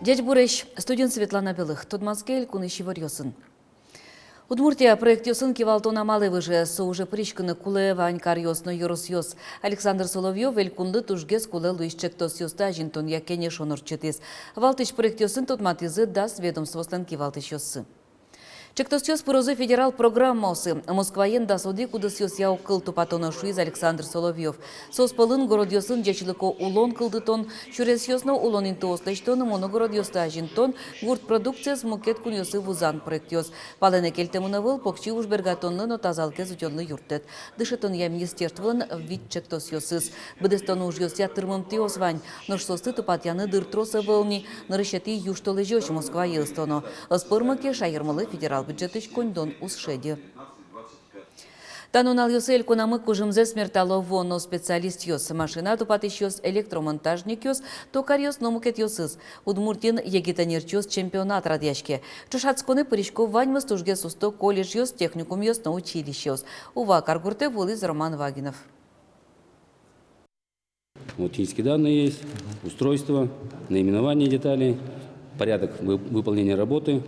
Дядь Бурещ, студент Светлана Белых, Тодманскель, Куныши Варьосын. Удмуртия проект Йосын кивалтона малый же уже причканы Кулева, Анькар Йосно, Юрос Йос. Александр Соловьев, Элькунды, Тужгес, Кулел, Ищектос Йоста, Жинтон, Якене, Шонорчетес. Валтыч проект Йосын Тодматизы, даст ведомство Станки Валтыч Йосы. Чектосьёс пырозы федерал программасы. Москваен да соди кудысьёс яу кыл тупатона шуиз Александр Соловьев. Сос пылын город йосын дечилыко улон кылдытон, шуресьёсно улон интоослечтон, моногород йоста жинтон, гурт продукцияс мукет кун йосы вузан проектёс. Палене келтемунавыл покчи уж бергатонны, но тазалке зутённы юртет. Дышетон я министерствын вид чектосьёсыз. Быдестон уж йос ятырмым тиос вань, но шсосты тупатяны дыртроса вылни, нарышети юштолы жёш Москва елстоно. Спырмаке шайырмалы федерал бюджетыч кондон усшеди. Танунал йосель конамык кужымзе смертало воно специалист йос. Машина тупатыч йос электромонтажник йос, токар йос номукет йосыз. Удмуртин егитанер йос чемпионат радяшке. Чушацконы паричко ваньмыз тужге сусто колледж йос, техникум йос на училище йос. Ува каргурте волыз Роман Вагинов. Вот технические данные есть, устройство, наименование деталей, порядок выполнения работы,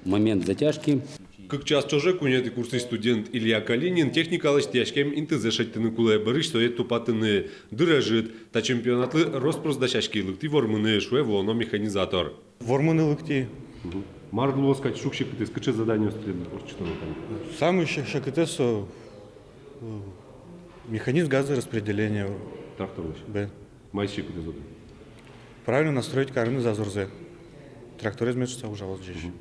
момент затяжки. Как час чоже кунети курсный студент Илья Калинин техникалыш тяжкем интезешеттіні кулай барыш соет тупатыны дыражит, та чемпионатлы роспросдачашки лыкти вормыны шуе волно механизатор. Вормыны лыкти. Маргло сказать шукшик ты скаче задание следует порчитано там. Самый шакетес механизм газораспределения. Трактор лыш. Б. Майщик ты задание. Правильно настроить карны зазорзе. Трактор измечется ужалось здесь.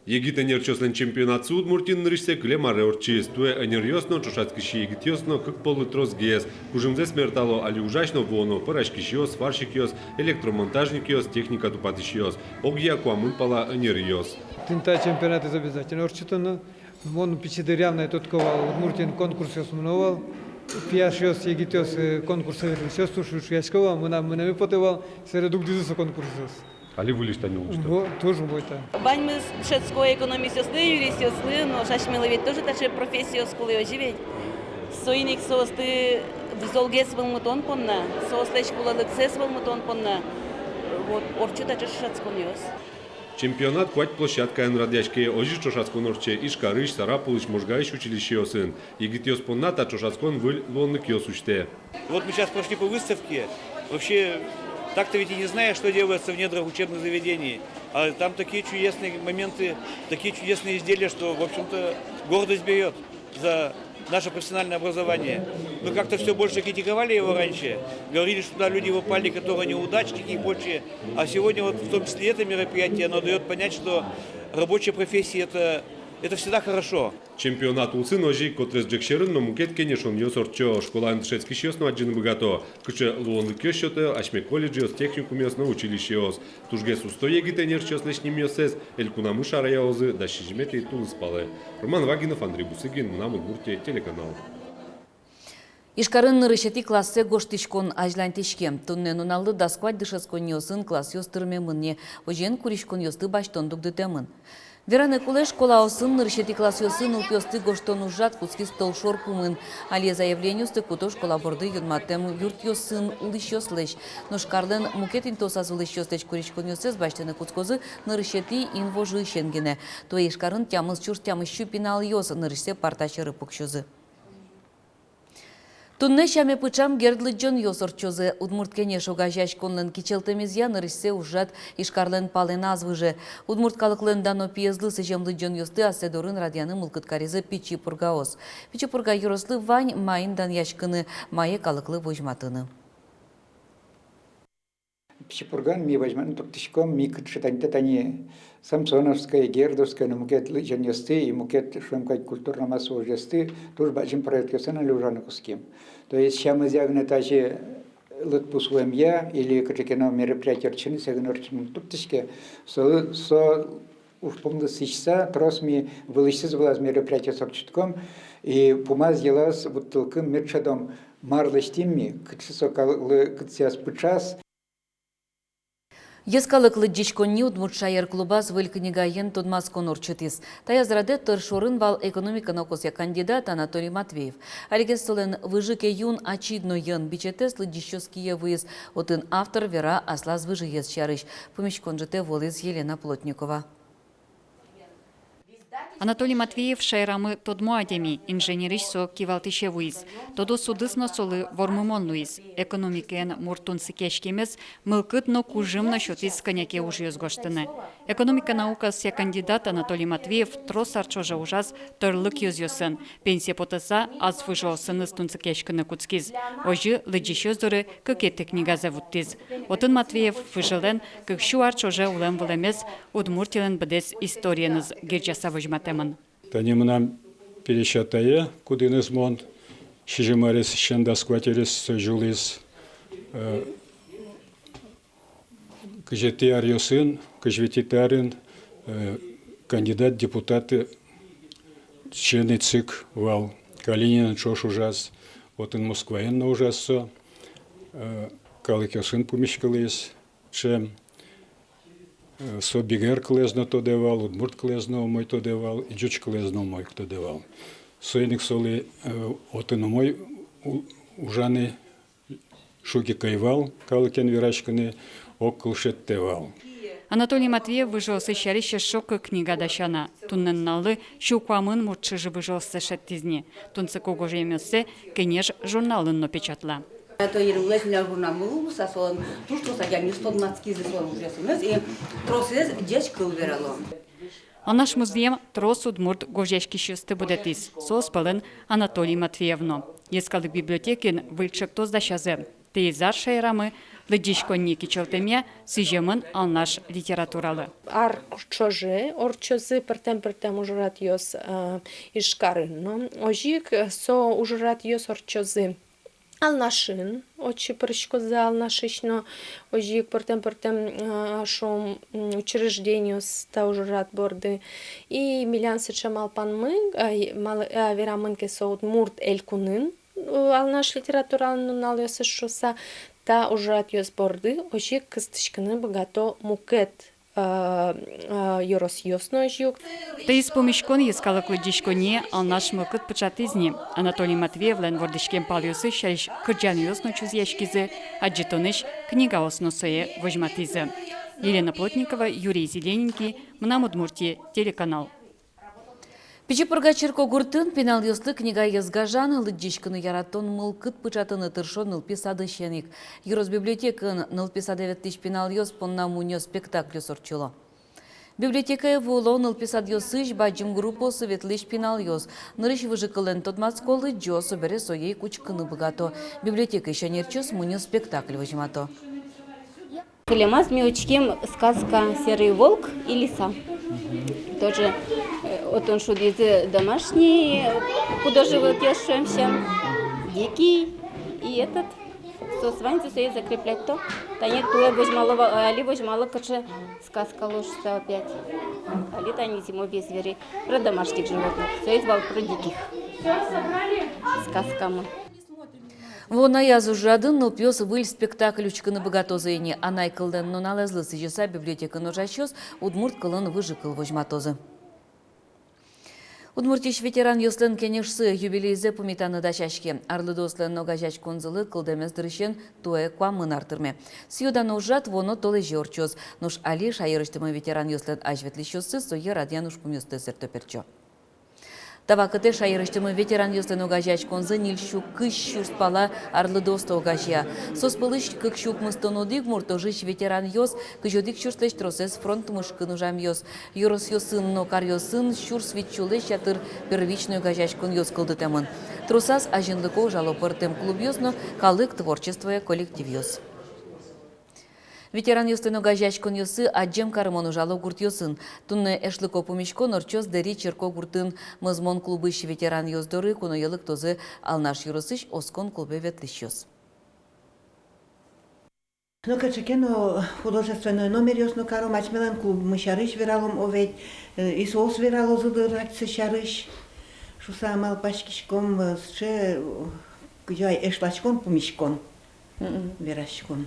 Егитанер чослен чемпионат суд Муртин нырышсе клемаре орчис, туе анерьосно, чушацкиши егитьосно, как полутрос гес, кужимзе смертало али ужачно воно, парашкишиос, сварщикиос, электромонтажникиос, техника тупатышиос, огья куамын пала анерьос. Тинта чемпионат из обязательно орчитано, вон пичедерявна тоткова, Муртин конкурс османовал, пияшиос егитьос конкурсы вернесёс, тушуш яшкова, мы потывал, середук дизуса конкурсос. Али вы лишь не учите? Тоже будет так. Баньмыз шецкой экономист ясны, юрист ясны, но шашмелы ведь тоже также профессия скулы оживить. Сойник соосты взолгес вылмутон понна, соостеч кулалыксес вылмутон понна. Вот орчу также шецкон яс. Чемпионат куать площадка эн радяшке, ожи чошацкон орче, ишкарыш, сарапулыш, можгаиш училище йосын. Егитьос понната чошацкон выль лоннык йос учте. Вот мы сейчас прошли по выставке, вообще так-то ведь и не зная, что делается в недрах учебных заведений. А там такие чудесные моменты, такие чудесные изделия, что, в общем-то, гордость берет за наше профессиональное образование. Мы как-то все больше критиковали его раньше, говорили, что туда люди попали, которые неудачники и прочее. А сегодня вот в том числе это мероприятие, оно дает понять, что рабочая профессия это всегда хорошо. Чемпионат улсын ожи котрес джекшерын, но мукет кенешон йос орчо, школа андшецкий йос на аджин богато. Куче луонлык йос шоте, ашме колледж йос, техникум йос на училище йос. Тужге сусто егитенер йос лешним йосес, элькунамы шара яозы, да шижмети и тулы спалы. Роман Вагинов, Андрей Бусыгин, Нам Удмуртия, телеканал. Ишкарын нырышети классе гоштишкон ажлантишке. Тунне нуналы дасквать дышескон йосын класс йостырме мынне. Ожен куришкон йосты баштондук дытемын. Вераны куле школа осын нырышети класс йосын упёсты гоштон ужат куски стол шор пумын. Али заявлению стыкуто школа борды юдматем юрт йосын улыш йослеш. Но шкарлен мукет интосаз улыш йостеч куришкон йосез баштыны куцкозы нырышети инвожы шенгене. Туе ишкарын тямыз чур тямыщу пинал йос нырышсе партачыры пукшозы. Тунне шаме пычам гердлы джон йосорчозы. Удмурткене шогажаш конлен кичелтемизя нырышсе ужат ишкарлен пален азвыже. Удмурткалыклен дано пьезлы сежемлы джон йосты аседорын радияны мылкыткаризы пичи пургаос. Пичи пурга юрослы вань майын дан яшкыны мае калыклы вожматыны. Пичипурган ми возьмем топтишком ми кытшитаньта тани Самсоновская, Гердовская, но мукет лыжаньосты и мукет шумкать культурно-массовые жесты тоже бачим проект кесана лежаны куским. То есть сейчас мы зягны тачи лытпусуем я или какие-то мероприятия рчины сегнорчим топтишке со уж помню сичса трос ми вылышсыз была мероприятие сорчитком и пумаз елас вот толком мерчадом марлыштим ми кытсо кытсяс пычас. Ескалык лыджичконни удмуртшайыр клубас вылькнигайен тодмас конорчытис. Таязраде тыршорын вал экономика наукосия кандидат Анатолий Матвеев. Алигестолен выжике юн очидно ян бичетес лыджичоские выезд. Отын автор Вера Аслаз выжиез чарыш. Помещкон жете волез Елена Плотникова. Анатолий Матвеев шайрамы тодмо адеми, инженериш со кивалтише вуиз. Тодо судысно солы вормымон луиз. Экономикен муртун сикешкемес мылкытно кужым насчетис коняке уж юзгоштыны. Экономика наука ся кандидат Анатолий Матвеев трос арчожа ужас торлык юзьёсын. Пенсия потаса аз выжо сыныстун сикешкыны куцкиз. Ожи лыджишёздоры кыкетты книга завуттиз. Отын Матвеев выжилен, кык шу арчожа улем вылемес, удмуртилен бедес историяныз герджаса выжматемын. Тани мнам пересчитая, кудыныз мон, шижимарис щенда скватерис жулис, кжети арьосын, кжветитарин, кандидат депутаты, члены ЦИК вал, Калинин чош ужас, вот in Москваен на ужасо, калыкёсын помещкалыс, чем со бигер клезно то девал, удмурт клезно мой то девал, и джуч клезно мой кто девал. Соиник соли отыно мой ужаны шуки кайвал, калыкен вирашканы окол шеттевал. Анатолий Матвеев выжил сыщарище шока книга дащана. Туннен налы щукуамын мурчыжы выжил сышеттизни. Тунцы когожемесе кенеж журналын напечатла. Это является для журналу, сосон, то, что садя не стол нацки зазор уже сумес, и процесс дечка уверало. А наш музеем трос удмурт гожешки шесты будетис. Соспален Анатолий Матвеевно. Ескалы библиотекин выльчак тоз дащазе. Тейзар шайрамы, лыдишконни кичалтеме, сижемын алнаш литературалы. Арчожи, орчозы пертем ужрат йос ишкарын. Ожик со ужрат йос орчозы. Алнашин, очи прыщкозы алнашично, ожик пертем шум учреждению ста ужрат борды. И милян сечем алпанмы, верамынке соут мурт элькунын, алнаш литературалны налёсы шоса, та ужрат йос борды, ожик кыстышканы богато мукет. Йорос йосно жюк. Ты из помещкон ескалык лыдишконе алнаш мылкыт пычатызни. Анатолий Матвеев лен вордышкен палюсы шариш кырджан йосно чузьяшкизы, аджитоныш книга осносое вожматизы. Елена Плотникова, Юрий Зелененький, Мнам Удмуртия, телеканал. Пичипурга черко гуртын пенал ёсты книга езгажан лыджишканы яратон мылкыт пычатыны тыршон нылписады шеник. Юрос библиотекын нылписадевет тысяч пенал ёс понна муньо спектаклю сорчуло. Библиотека еволо нылписад ёсыш баджим группо советлыш пенал ёс. Нырыш выжикылен тодмацколы джо собере соей кучкыны богато. Библиотека еще нерчос муньо спектакль возьмато. Клемас миочким сказка «Серый волк» и «Лиса». Тоже вот он шудит домашний, куда живет яшемся, дикий, и этот, со сванцы своей закреплять то. Танек туя возьмала, али возьмала, каче сказка ложится опять. Али тани зимовье звери, про домашних животных, все извал про диких. Сказками. Вона язу жадын нылпёс выль спектакль учканы богато зайни, а найкылден но налезлы сижеса библиотека ножачёс, удмурт кылын выжикыл вожматозы. Удмуртиш ветеран ёслен кенешсы юбилейзе пумитаны дачашки. Арлы дослен ногажач конзылы кылдемез дырышен туэ куамын артырме. Сьюдан ужат воно толы жорчоз. Нуш али шайырыштымы ветеран ёслен ажветлишёсы сойе радиануш пумёсты сертоперчо. Тавакыты шайырыштымы ветеран ёслен огажач конзы нильщу кыш шурспала арлы доста огажя. Соспылыш кык щук мыстонодик муртожич ветеран ёс, кыжодик шурслеш тросес фронт мышкын ужам ёс. Юрос ёсын нокар ёсын шурс витчулеш ятыр первичную огажач кон ёс кылдытемын. Тросас ажынлыко жалопыртем клуб ёсно, калык творчество коллектив ёс. Ветеран ёстын огажач кон ёсы аджем карымон ужало гурт ёсын. Тунне эшлыко помещко норчос дери черко гуртын мызмон клубыш ветеран ёздоры куно йылык тозы алнаш юрысыш оскон клубе ветлиш ёс. Ну, качекено художественный номер ёсно каро мачмелен клуб мышарыш вералом овет, и соус верало задырать сышарыш. Шуса мал пашкишком сше кujай эшлачкон помещкон верашкон.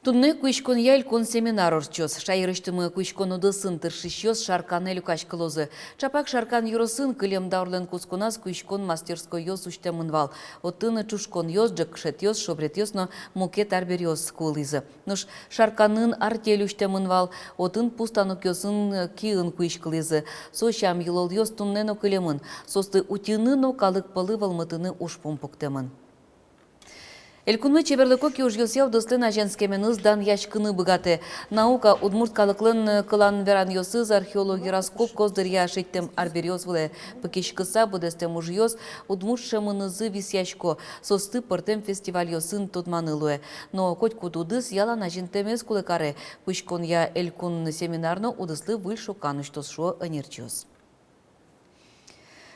Тунне куйшкон ялькон семинар орчос. Шайрыштымы куйшкон удысын тыршищос шаркан элюкаш кылозы. Чапак шаркан юросын кылем даурлен кускунас куйшкон мастерской йос уштемынвал. Оттыны чушкон йос, джекшет йос, шобрет йосно мукет арбер йос кулызы. Нуш шарканын артель уштемынвал, отын пустанук йосын киын куйшкылызы. Сошам йылол йос туннено кылемын. Состы утиныно калык пылы валмытыны ушпум пуктемын. Элькунны чеберлыко киужгилсев достына женскемен ыздан яшкыны быгаты. Наука удмурткалыклын кылан веран йосыз археологираскоп коздырья шиттем арберьоз выле. Пыкишкыса будестем ужьоз удмуртшемынызы висяшко. Состы пыртем фестиваль йосын тудманылуе. Но коть кудудыс яла нажинтемес кулыкаре. Кучкон я элькун семинарно удыслы выль шоканыштос шо анерчоз.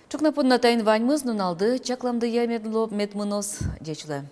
Чукнапынна тайын ваньмыз нуналды чакламды я медмынос дечле.